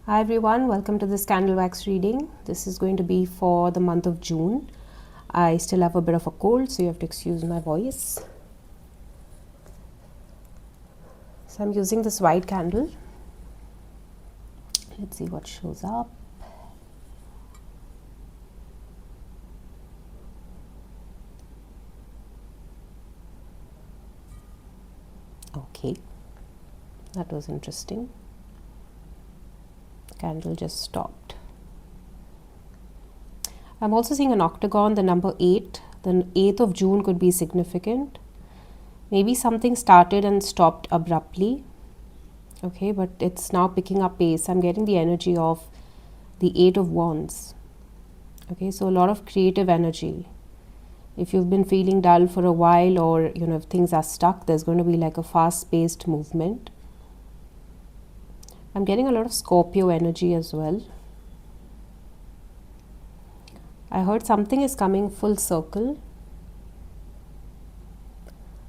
Hi everyone, welcome to this candle wax reading. This is going to be for the month of June. I still have a bit of a cold, so you have to excuse my voice. So I'm using this white candle. Let's see what shows up. Okay, that was interesting. Candle just stopped. I'm also seeing an octagon, the number 8. The 8th of June could be significant. Maybe something started and stopped abruptly. Okay, but it's now picking up pace. I'm getting the energy of the 8 of Wands. Okay, so a lot of creative energy. If you've been feeling dull for a while, or if things are stuck, there's going to be like a fast-paced movement. I'm getting a lot of Scorpio energy as well. I heard something is coming full circle.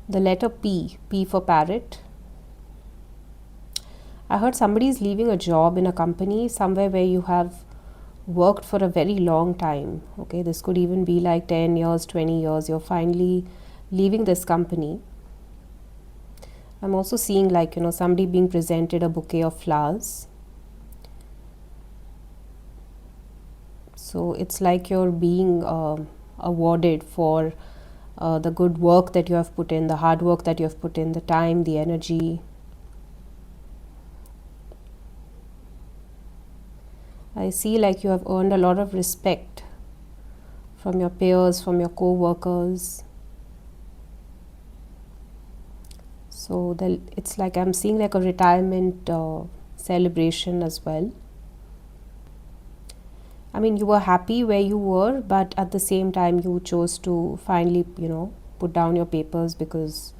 The letter P, P for parrot. I heard somebody is leaving a job in a company, somewhere where you have worked for a very long time. Okay, this could even be like 10 years, 20 years. You're finally leaving this company. I'm also seeing like, somebody being presented a bouquet of flowers. So it's like you're being awarded for the good work that you have put in, the hard work that you have put in, the time, the energy. I see like you have earned a lot of respect from your peers, from your co-workers. So it's like I'm seeing like a retirement celebration as well. I mean, you were happy where you were, but at the same time you chose to finally, put down your papers, because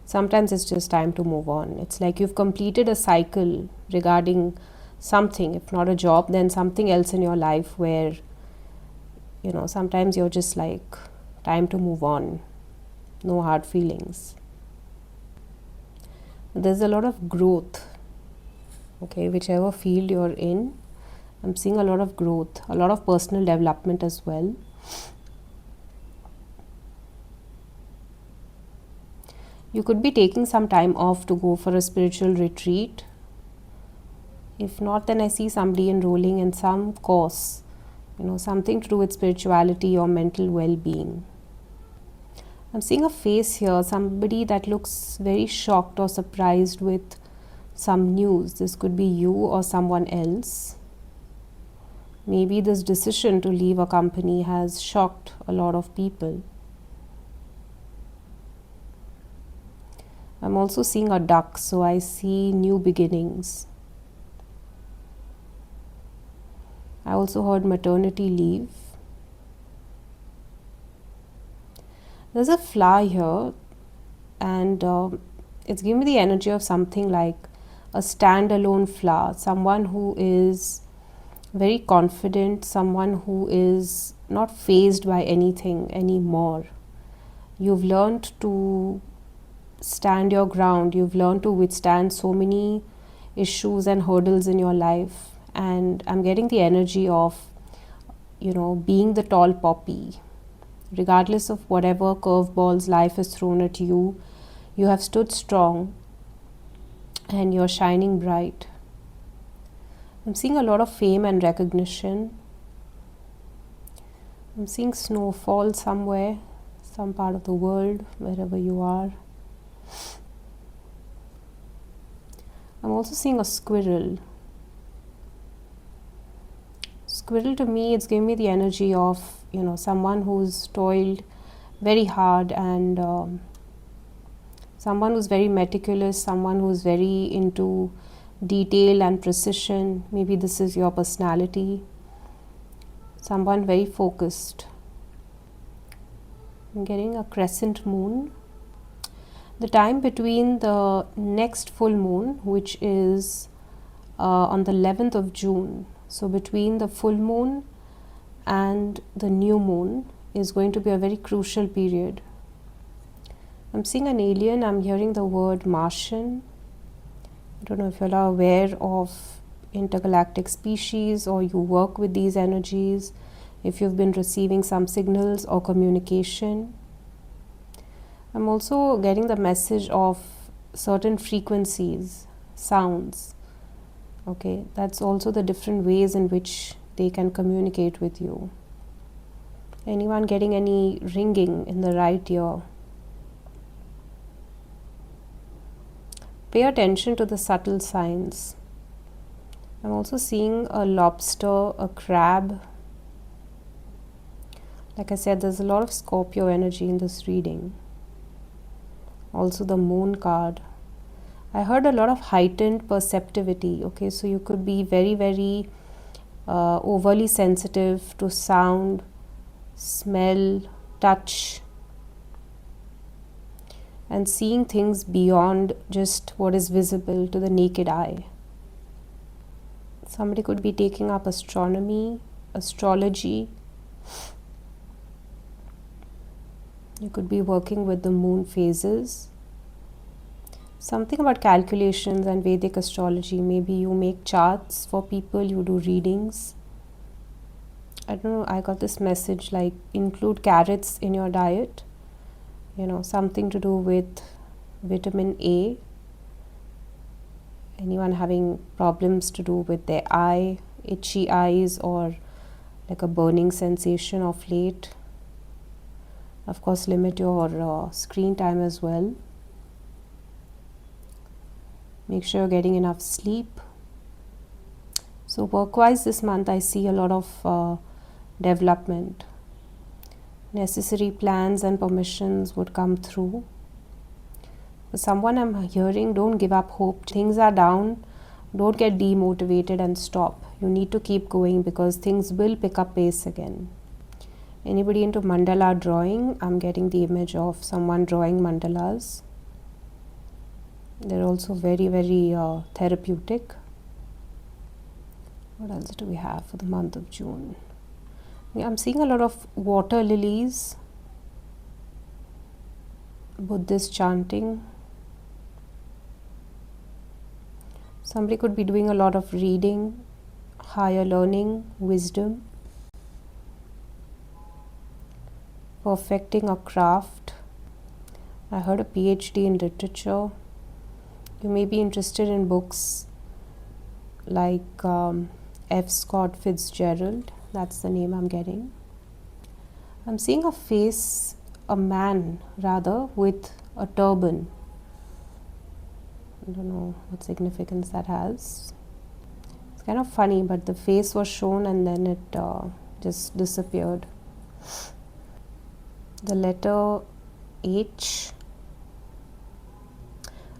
sometimes it's just time to move on. It's like you've completed a cycle regarding something, if not a job, then something else in your life where, sometimes you're just like, time to move on. No hard feelings. There's a lot of growth, okay, whichever field you're in. I'm seeing a lot of growth, a lot of personal development as well. You could be taking some time off to go for a spiritual retreat. If not, then I see somebody enrolling in some course, something to do with spirituality or mental well-being. I'm seeing a face here, somebody that looks very shocked or surprised with some news. This could be you or someone else. Maybe this decision to leave a company has shocked a lot of people. I'm also seeing a duck, so I see new beginnings. I also heard maternity leave. There's a flower here, and it's giving me the energy of something like a standalone flower, someone who is very confident, someone who is not fazed by anything anymore. You've learned to stand your ground, you've learned to withstand so many issues and hurdles in your life, and I'm getting the energy of, being the tall poppy. Regardless of whatever curveballs life has thrown at you, you have stood strong and you're shining bright. I'm seeing a lot of fame and recognition. I'm seeing snowfall somewhere, some part of the world, wherever you are. I'm also seeing a squirrel. Squirrel, to me, it's giving me the energy of, someone who's toiled very hard, and someone who's very meticulous, someone who's very into detail and precision. Maybe this is your personality. Someone very focused. I'm getting a crescent moon. The time between the next full moon, which is on the 11th of June, so between the full moon and the new moon, is going to be a very crucial period. I'm seeing an alien. I'm hearing the word Martian. I don't know if you're aware of, intergalactic species, or you work with these energies, if you've been receiving some signals or communication. I'm also getting the message of certain frequencies, sounds. Okay, that's also the different ways in which they can communicate with you. Anyone getting any ringing in the right ear? Pay attention to the subtle signs. I'm also seeing a lobster, a crab. Like I said, there's a lot of Scorpio energy in this reading. Also the moon card. I heard a lot of heightened perceptivity. Okay, so you could be very, very overly sensitive to sound, smell, touch, and seeing things beyond just what is visible to the naked eye. Somebody could be taking up astronomy, astrology. You could be working with the moon phases. Something about calculations and Vedic astrology. Maybe you make charts for people, you do readings. I don't know, I got this message like include carrots in your diet. You know, something to do with vitamin A. Anyone having problems to do with their eye, itchy eyes, or like a burning sensation of late. Of course, limit your screen time as well. Make sure you're getting enough sleep. So work-wise this month, I see a lot of development. Necessary plans and permissions would come through. For someone I'm hearing, don't give up hope. Things are down. Don't get demotivated and stop. You need to keep going because things will pick up pace again. Anybody into mandala drawing? I'm getting the image of someone drawing mandalas. They're also very, very therapeutic. What else do we have for the month of June? Yeah, I'm seeing a lot of water lilies, Buddhist chanting. Somebody could be doing a lot of reading, higher learning, wisdom, perfecting a craft. I heard a PhD in literature. You may be interested in books like F. Scott Fitzgerald. That's the name I'm getting. I'm seeing a face, a man rather, with a turban. I don't know what significance that has. It's kind of funny, but the face was shown and then it just disappeared. The letter H.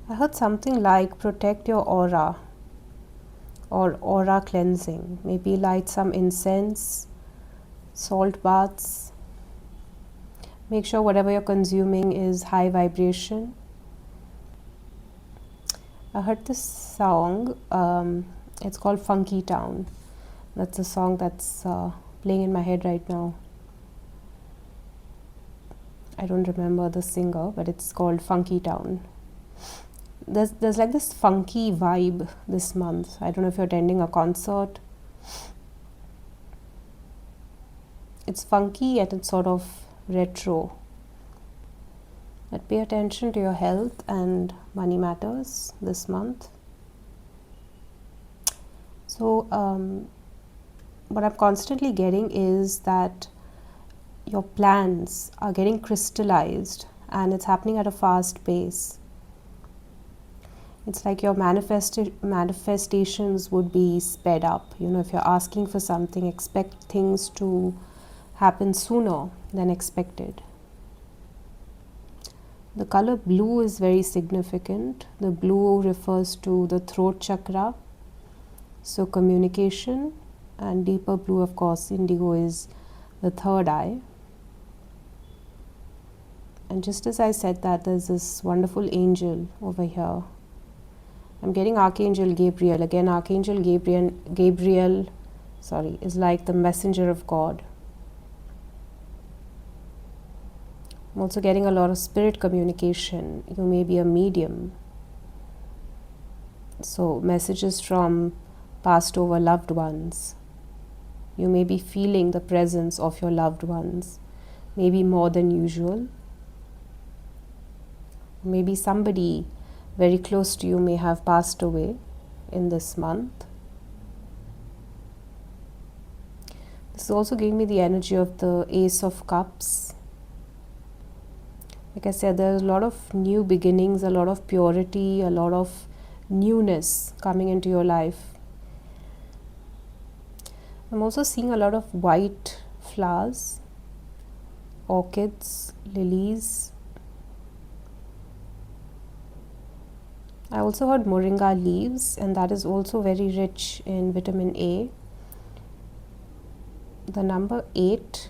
I heard something like protect your aura or aura cleansing. Maybe light some incense, salt baths. Make sure whatever you're consuming is high vibration. I heard this song. It's called Funky Town. That's a song that's playing in my head right now. I don't remember the singer, but it's called Funky Town. There's like this funky vibe this month. I don't know if you're attending a concert. It's funky and it's sort of retro. But pay attention to your health and money matters this month. So what I'm constantly getting is that your plans are getting crystallized and it's happening at a fast pace. It's like your manifestations would be sped up. You know, if you're asking for something, expect things to happen sooner than expected. The color blue is very significant. The blue refers to the throat chakra, so communication, and deeper blue, of course, indigo is the third eye. And just as I said that, there's this wonderful angel over here. I'm getting Archangel Gabriel. Again, Archangel Gabriel is like the messenger of God. I'm also getting a lot of spirit communication. You may be a medium. So messages from passed over loved ones. You may be feeling the presence of your loved ones, maybe more than usual. Maybe somebody very close to you may have passed away in this month. This also gave me the energy of the Ace of Cups. Like I said, there's a lot of new beginnings, a lot of purity, a lot of newness coming into your life. I'm also seeing a lot of white flowers, orchids, lilies. I also heard moringa leaves, and that is also very rich in vitamin A. The number 8,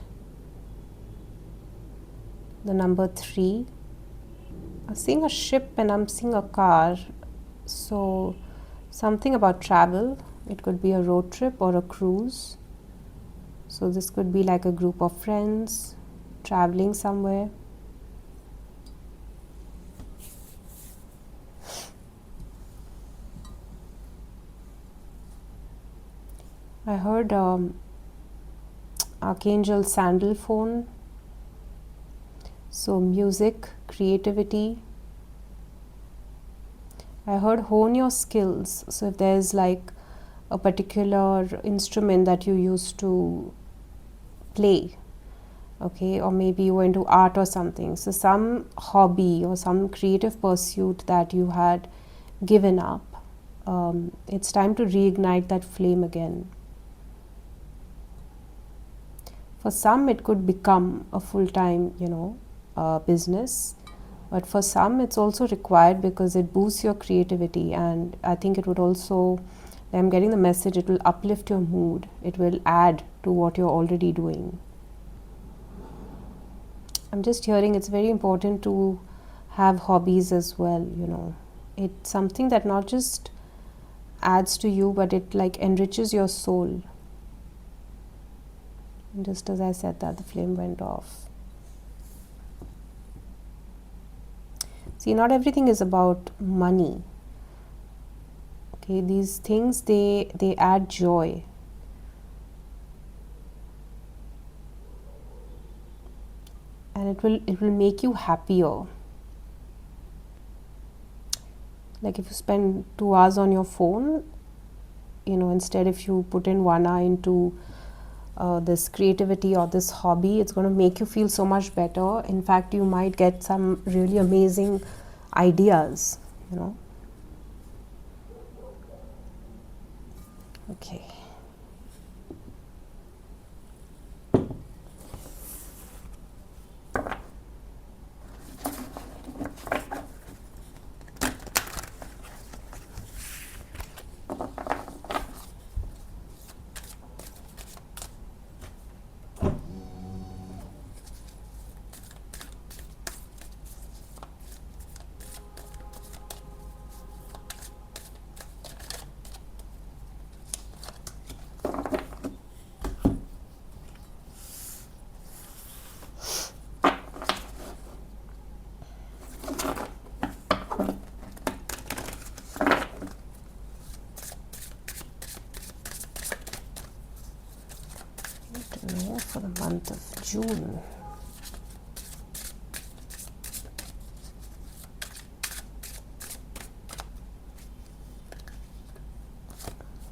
the number 3. I'm seeing a ship and I'm seeing a car. So something about travel. It could be a road trip or a cruise. So this could be like a group of friends traveling somewhere. I heard Archangel Sandalphone. So music, creativity. I heard hone your skills. So if there's like a particular instrument that you used to play, okay, or maybe you were into art or something. So some hobby or some creative pursuit that you had given up, it's time to reignite that flame again. For some, it could become a full-time, business. But for some, it's also required because it boosts your creativity, and I think it would also, I'm getting the message, it will uplift your mood. It will add to what you're already doing. I'm just hearing it's very important to have hobbies as well, It's something that not just adds to you, but it like enriches your soul. And just as I said that, the flame went off. See, not everything is about money. Okay, these things, they add joy. And it will make you happier. Like if you spend 2 hours on your phone, instead if you put in 1 hour into this creativity or this hobby, it's going to make you feel so much better. In fact, you might get some really amazing ideas, Okay. For the month of June.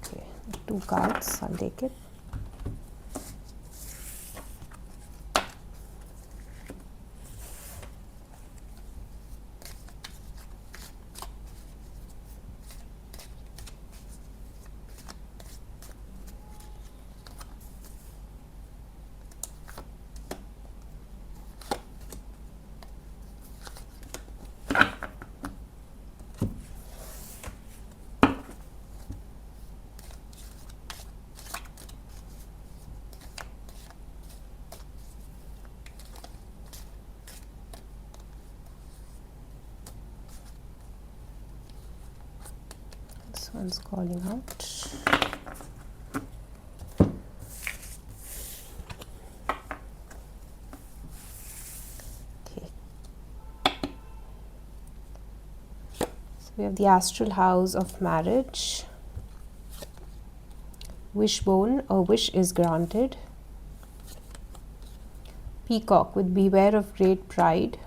Okay, 2 cards, I'll take it. This one's calling out. Okay. So we have the astral house of marriage. Wishbone, a wish is granted. Peacock, with beware of great pride.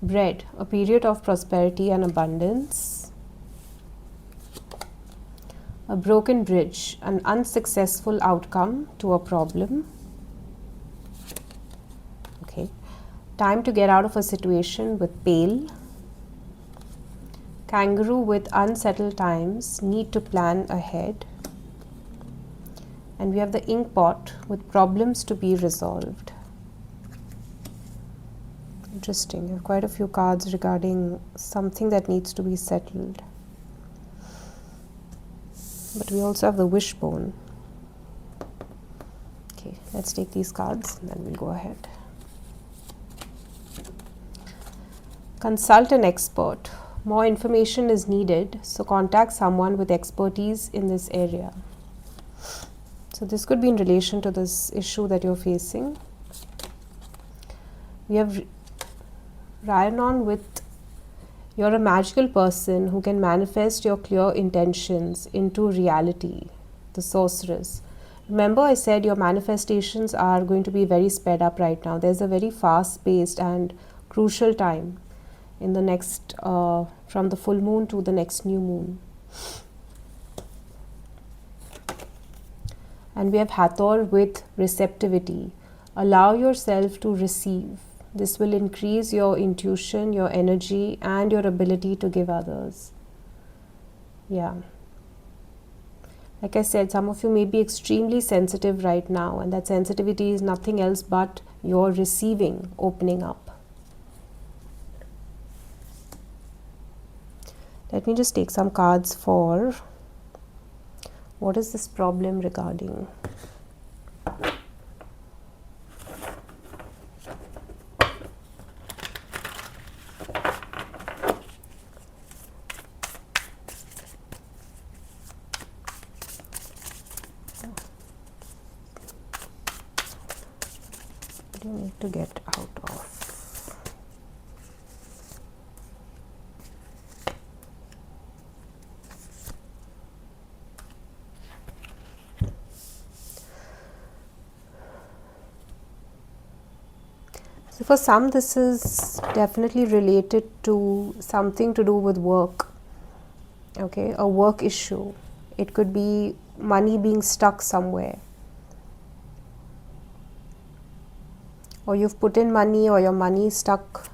Bread, a period of prosperity and abundance. A broken bridge, an unsuccessful outcome to a problem. Okay, time to get out of a situation with pale. Kangaroo, with unsettled times, need to plan ahead. And we have the ink pot, with problems to be resolved. Interesting. I have quite a few cards regarding something that needs to be settled. But we also have the wishbone. Okay, let's take these cards and then we'll go ahead. Consult an expert. More information is needed, so contact someone with expertise in this area. So this could be in relation to this issue that you're facing. We have Rhiannon with, you're a magical person who can manifest your clear intentions into reality, the sorceress. Remember, I said your manifestations are going to be very sped up right now. There's a very fast-paced and crucial time in the next, from the full moon to the next new moon. And we have Hathor with receptivity. Allow yourself to receive. This will increase your intuition, your energy, and your ability to give others. Yeah. Like I said, some of you may be extremely sensitive right now, and that sensitivity is nothing else but your receiving, opening up. Let me just take some cards for what is this problem regarding. What do you need to get out of? So for some, this is definitely related to something to do with work. Okay, a work issue. It could be money being stuck somewhere. Or you've put in money, or your money is stuck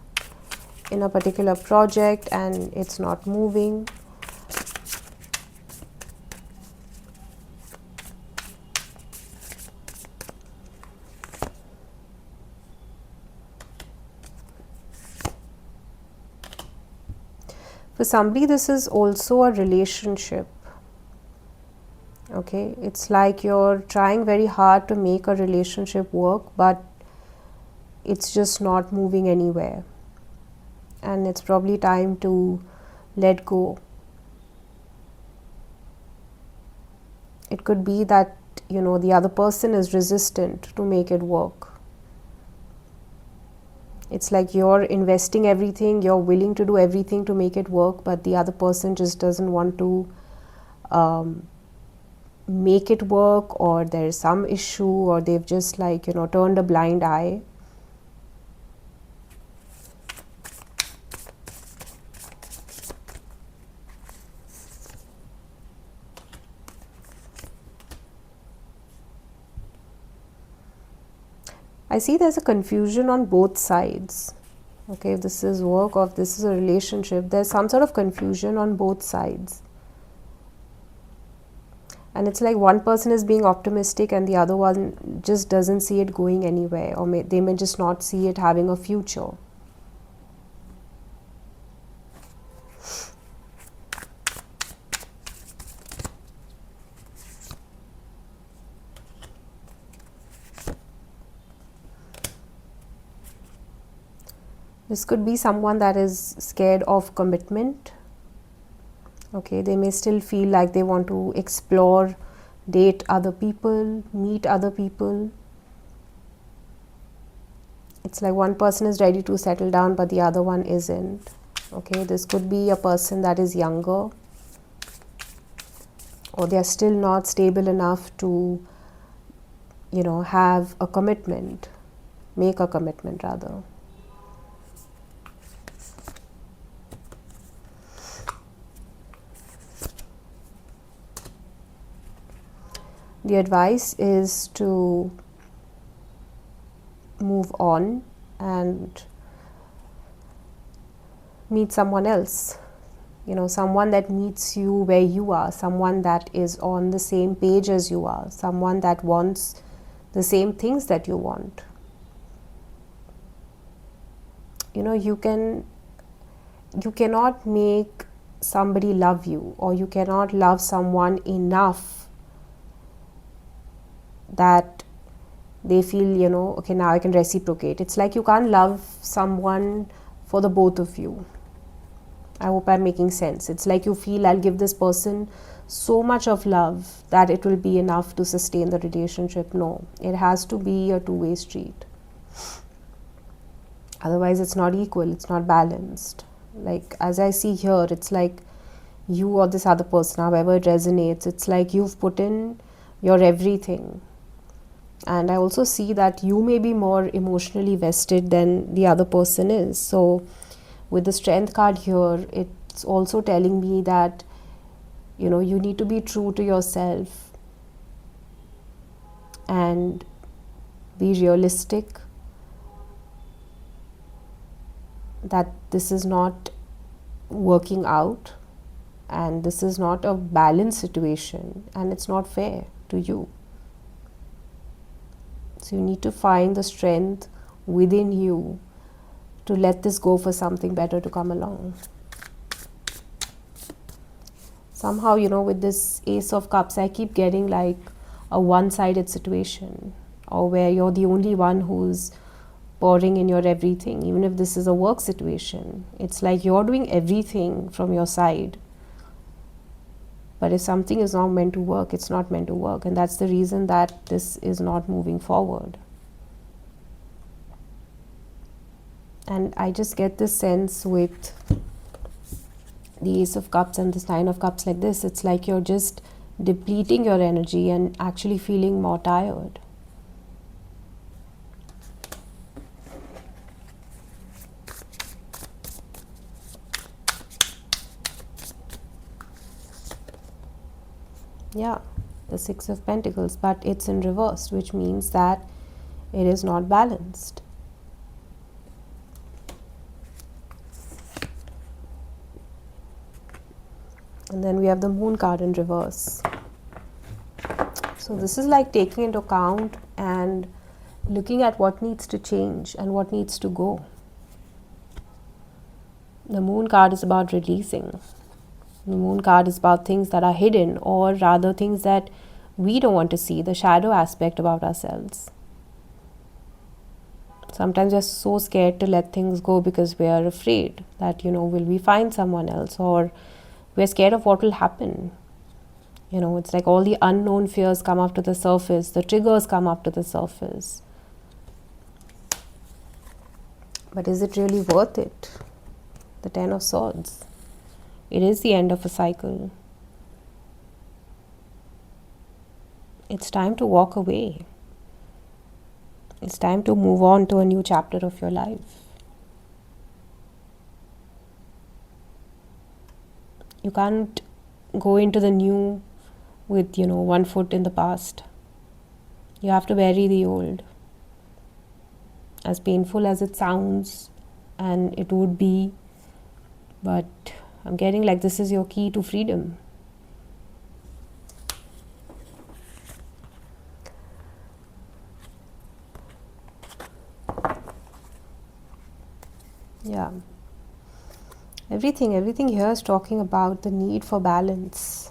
in a particular project and it's not moving. For somebody, this is also a relationship. Okay, it's like you're trying very hard to make a relationship work, but it's just not moving anywhere. And it's probably time to let go. It could be that, you know, the other person is resistant to make it work. It's like you're investing everything, you're willing to do everything to make it work, but the other person just doesn't want to make it work, or there's some issue, or they've just, like, you know, turned a blind eye. I see there's a confusion on both sides. Okay, if this is work or if this is a relationship, there's some sort of confusion on both sides. And it's like one person is being optimistic and the other one just doesn't see it going anywhere, or they may just not see it having a future. This could be someone that is scared of commitment. Okay, they may still feel like they want to explore, date other people, meet other people. It's like one person is ready to settle down, but the other one isn't. Okay, this could be a person that is younger. or they are still not stable enough to, have a commitment, make a commitment rather. The advice is to move on and meet someone else. Someone that meets you where you are, someone that is on the same page as you are, someone that wants the same things that you want. You cannot make somebody love you, or you cannot love someone enough that they feel, okay, now I can reciprocate. It's like you can't love someone for the both of you. I hope I'm making sense. It's like you feel, I'll give this person so much of love that it will be enough to sustain the relationship. No, it has to be a two-way street. Otherwise, it's not equal, it's not balanced. Like, as I see here, it's like you or this other person, however it resonates, it's like you've put in your everything. And I also see that you may be more emotionally vested than the other person is. So with the strength card here, it's also telling me that, you need to be true to yourself and be realistic that this is not working out and this is not a balanced situation and it's not fair to you. So you need to find the strength within you to let this go for something better to come along. Somehow, with this Ace of Cups, I keep getting like a one-sided situation, or where you're the only one who's pouring in your everything. Even if this is a work situation, it's like you're doing everything from your side. But if something is not meant to work, it's not meant to work. And that's the reason that this is not moving forward. And I just get this sense with the Ace of Cups and this Nine of Cups like this. It's like you're just depleting your energy and actually feeling more tired. Yeah, the Six of Pentacles, but it's in reverse, which means that it is not balanced. And then we have the Moon card in reverse. So this is like taking into account and looking at what needs to change and what needs to go. The Moon card is about releasing. The Moon card is about things that are hidden, or rather things that we don't want to see, the shadow aspect about ourselves. Sometimes we're so scared to let things go because we are afraid that, will we find someone else, or we're scared of what will happen. It's like all the unknown fears come up to the surface, the triggers come up to the surface. But is it really worth it? The Ten of Swords. It is the end of a cycle. It's time to walk away. It's time to move on to a new chapter of your life. You can't go into the new with, one foot in the past. You have to bury the old. As painful as it sounds, and it would be, but I'm getting like this is your key to freedom. Yeah. Everything here is talking about the need for balance.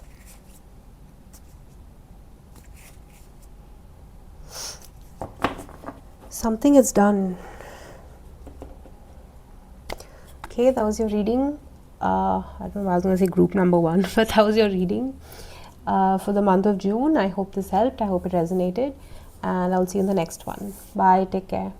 Something is done. Okay, that was your reading. I don't know, I was going to say group number 1, but that was your reading for the month of June. I hope this helped. I hope it resonated. And I'll see you in the next one. Bye. Take care.